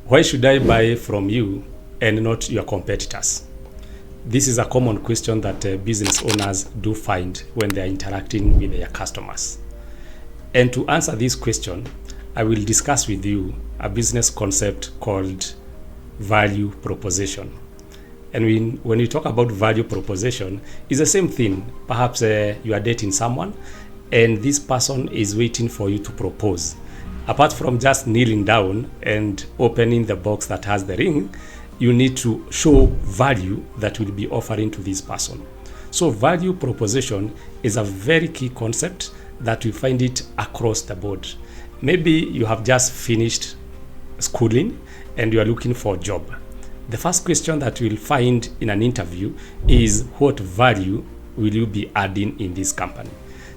Why should I buy from you and not your competitors? This is a common question that business owners do find when they are interacting with their customers. And to answer this question, I will discuss with you a business concept called value proposition. And when you talk about value proposition, it's the same thing. Perhaps you are dating someone and this person is waiting for you to propose. Apart from just kneeling down and opening the box that has the ring, you need to show value that will be offering to this person. So value proposition is a very key concept that we find it across the board. Maybe you have just finished schooling and you are looking for a job. The first question that you will find in an interview is, what value will you be adding in this company?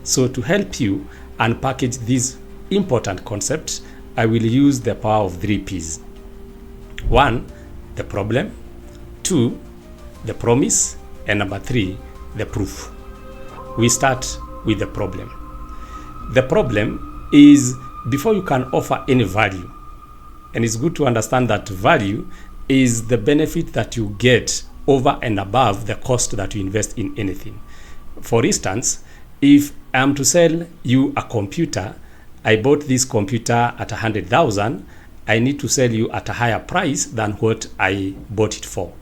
So to help you unpackage these important concepts, I will use the power of 3 P's. 1, the problem. 2, the promise. And number 3, the proof. We start with the problem. The problem is before you can offer any value, and it's good to understand that value is the benefit that you get over and above the cost that you invest in anything. For instance, if I am to sell you a computer, I bought this computer at 100,000, I need to sell you at a higher price than what I bought it for.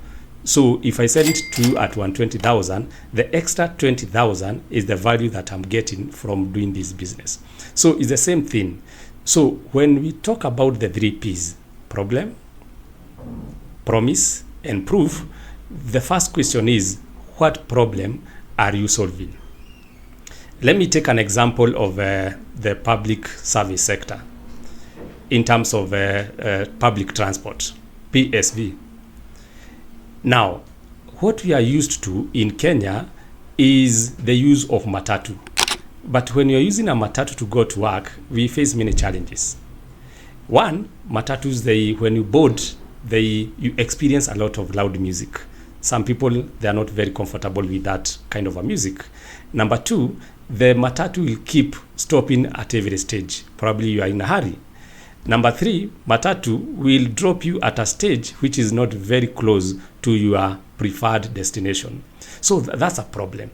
So if I sell it to you at 120,000, the extra 20,000 is the value that I'm getting from doing this business. So it's the same thing. So when we talk about the 3 P's, problem, promise, and proof, the first question is, what problem are you solving? Let me take an example of the public service sector in terms of public transport, PSV. Now, what we are used to in Kenya is the use of matatu. But when you're using a matatu to go to work, we face many challenges. One, matatus, when you board, you experience a lot of loud music. Some people, they are not very comfortable with that kind of a music. Number 2, the matatu will keep stopping at every stage. Probably you are in a hurry. Number 3, matatu will drop you at a stage which is not very close to your preferred destination. So that's a problem.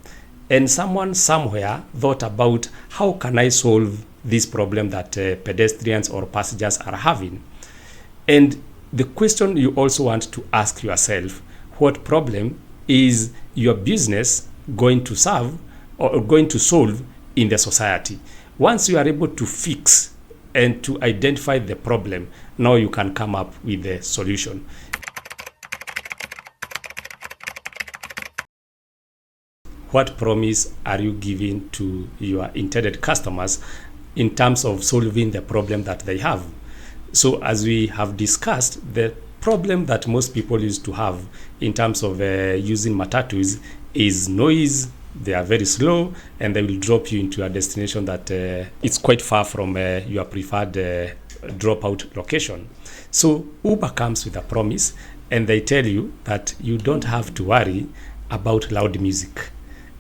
And someone somewhere thought about, how can I solve this problem that pedestrians or passengers are having? And the question you also want to ask yourself, what problem is your business going to solve or going to solve in the society? Once you are able to fix and to identify the problem, now you can come up with the solution. What promise are you giving to your intended customers in terms of solving the problem that they have? So as we have discussed, the problem that most people used to have in terms of using matatus is noise. They are very slow and they will drop you into a destination that it's quite far from your preferred dropout location. So Uber comes with a promise and they tell you that you don't have to worry about loud music.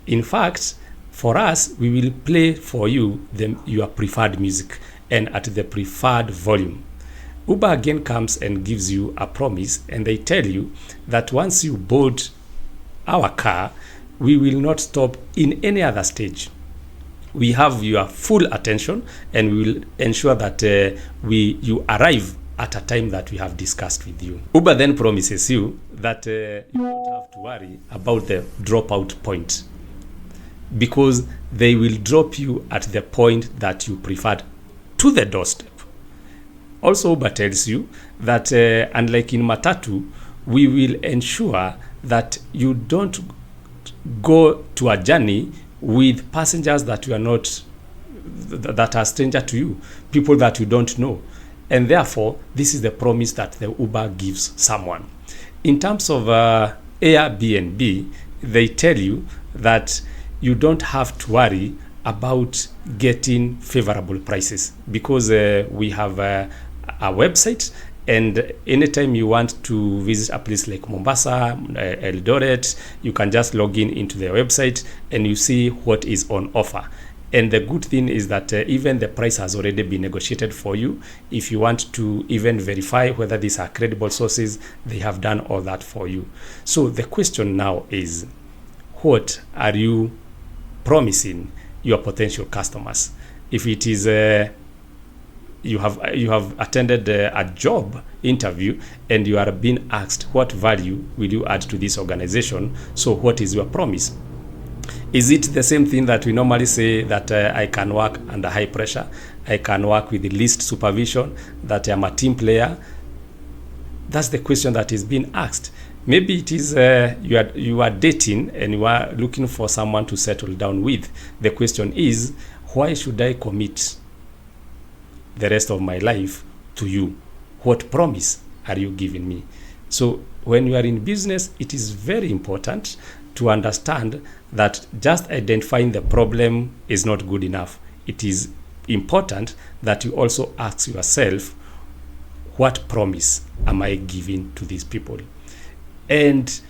In fact, for us, we will play for you your preferred music and at the preferred volume. Uber again comes and gives you a promise and they tell you that once you board our car, we will not stop in any other stage. We have your full attention and we will ensure that you arrive at a time that we have discussed with you. Uber then promises you that you don't have to worry about the dropout point, because they will drop you at the point that you preferred to the doorstep. Also, Uber tells you that unlike in matatu, we will ensure that you don't go to a journey with passengers that you are not, that are stranger to you, people that you don't know. And therefore, this is the promise that the Uber gives someone. In terms of Airbnb, they tell you that you don't have to worry about getting favorable prices, because we have a website, and anytime you want to visit a place like Mombasa, Eldoret, you can just log in into the website and you see what is on offer. And the good thing is that even the price has already been negotiated for you. If you want to even verify whether these are credible sources, they have done all that for you. So the question now is, what are you promising your potential customers? If it is you have attended a job interview and you are being asked, what value will you add to this organization? So what is your promise? Is it the same thing that we normally say, that I can work under high pressure, I can work with the least supervision, that I'm a team player? That's the question that is being asked. Maybe it is you are dating and you are looking for someone to settle down with. The question is, why should I commit the rest of my life to you? What promise are you giving me? So when you are in business, it is very important to understand that just identifying the problem is not good enough. It is important that you also ask yourself, what promise am I giving to these people? And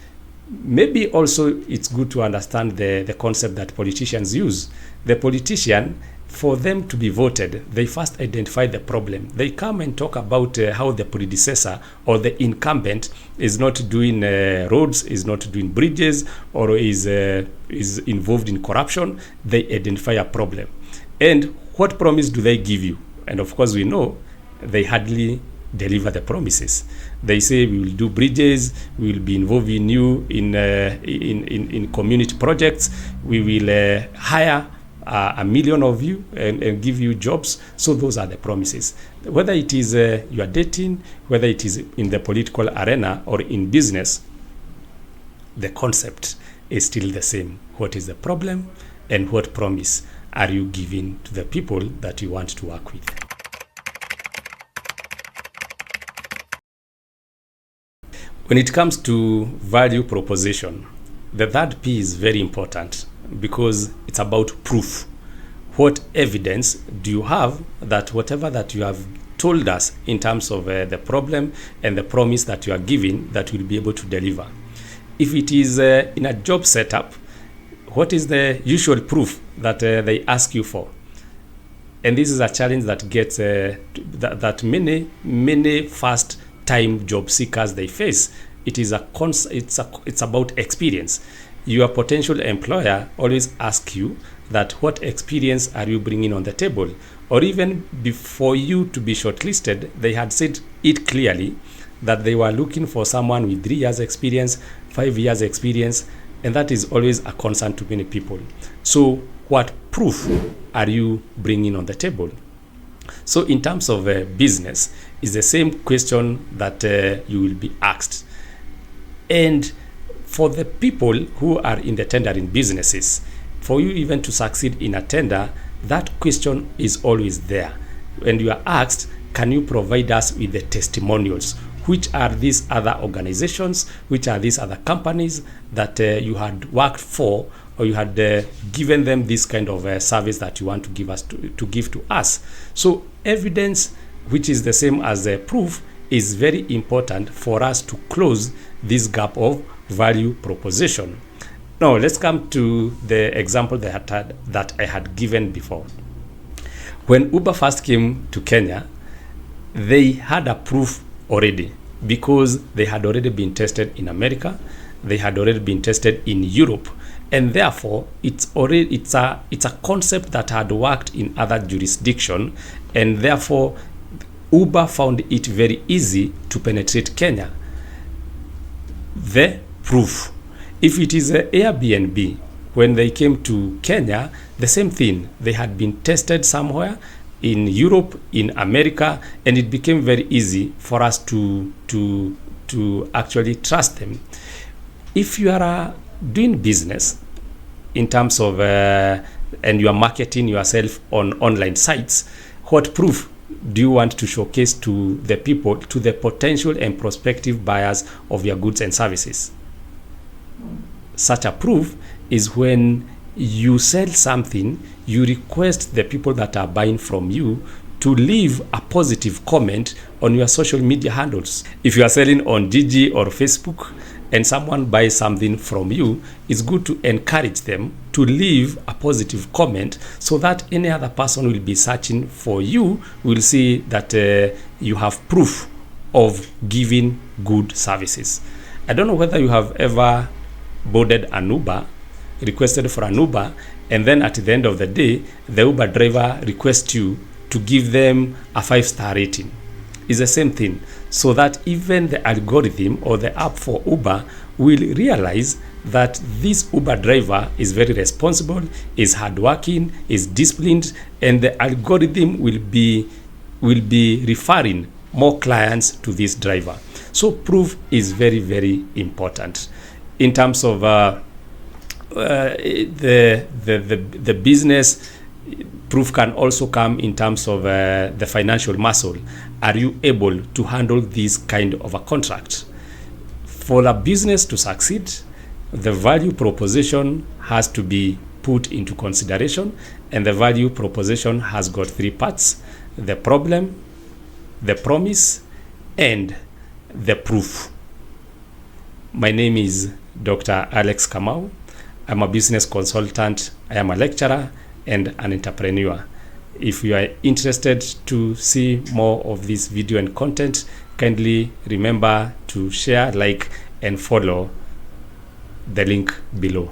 maybe also it's good to understand the concept that politicians use. The politician, for them to be voted, they first identify the problem. They come and talk about how the predecessor or the incumbent is not doing roads, is not doing bridges, or is involved in corruption. They identify a problem. And what promise do they give you? And of course, we know they hardly deliver the promises. They say, we will do bridges, we will be involving you in community projects, we will hire 1 million of you and give you jobs. So those are the promises. Whether it is you are dating, whether it is in the political arena or in business, the concept is still the same. What is the problem and what promise are you giving to the people that you want to work with? When it comes to value proposition, the third P is very important, because it's about proof. What evidence do you have that whatever that you have told us in terms of the problem and the promise that you are giving, that will be able to deliver? If it is in a job setup, what is the usual proof that they ask you for? And this is a challenge that gets that many first-time job seekers they face. It is it's about experience. Your potential employer always asks you that what experience are you bringing on the table? Or even before you to be shortlisted, they had said it clearly that they were looking for someone with 3 years experience, 5 years experience, and that is always a concern to many people. So what proof are you bringing on the table? So in terms of business, it's the same question that you will be asked. And for the people who are in the tendering businesses, for you even to succeed in a tender, that question is always there. When you are asked, can you provide us with the testimonials? Which are these other organizations, which are these other companies that you had worked for, or you had given them this kind of service that you want to give us to give to us? So evidence, which is the same as proof, is very important for us to close this gap of value proposition. Now let's come to the example that I had given before. When Uber first came to Kenya, they had a proof already, because they had already been tested in America, they had already been tested in Europe, and therefore it's a concept that had worked in other jurisdictions, and therefore Uber found it very easy to penetrate Kenya. The proof. If it is Airbnb, when they came to Kenya, the same thing. They had been tested somewhere in Europe, in America, and it became very easy for us to actually trust them. If you are doing business in terms of and you are marketing yourself on online sites, what proof do you want to showcase to the people, to the potential and prospective buyers of your goods and services? Such a proof is when you sell something, you request the people that are buying from you to leave a positive comment on your social media handles. If you are selling on Gigi or Facebook and someone buys something from you, it's good to encourage them to leave a positive comment so that any other person will be searching for you will see that you have proof of giving good services. I don't know whether you have ever boarded an Uber, requested for an Uber, and then at the end of the day, the Uber driver requests you to give them a 5-star rating. It's the same thing, so that even the algorithm or the app for Uber will realize that this Uber driver is very responsible, is hardworking, is disciplined, and the algorithm will be referring more clients to this driver. So proof is very, very important. In terms of the business, proof can also come in terms of the financial muscle. Are you able to handle this kind of a contract? For a business to succeed, the value proposition has to be put into consideration, and the value proposition has got 3 parts: the problem, the promise, and the proof. My name is Dr. Alex Kamau. I'm a business consultant, I am a lecturer, and an entrepreneur. If you are interested to see more of this video and content, kindly remember to share, like, and follow the link below.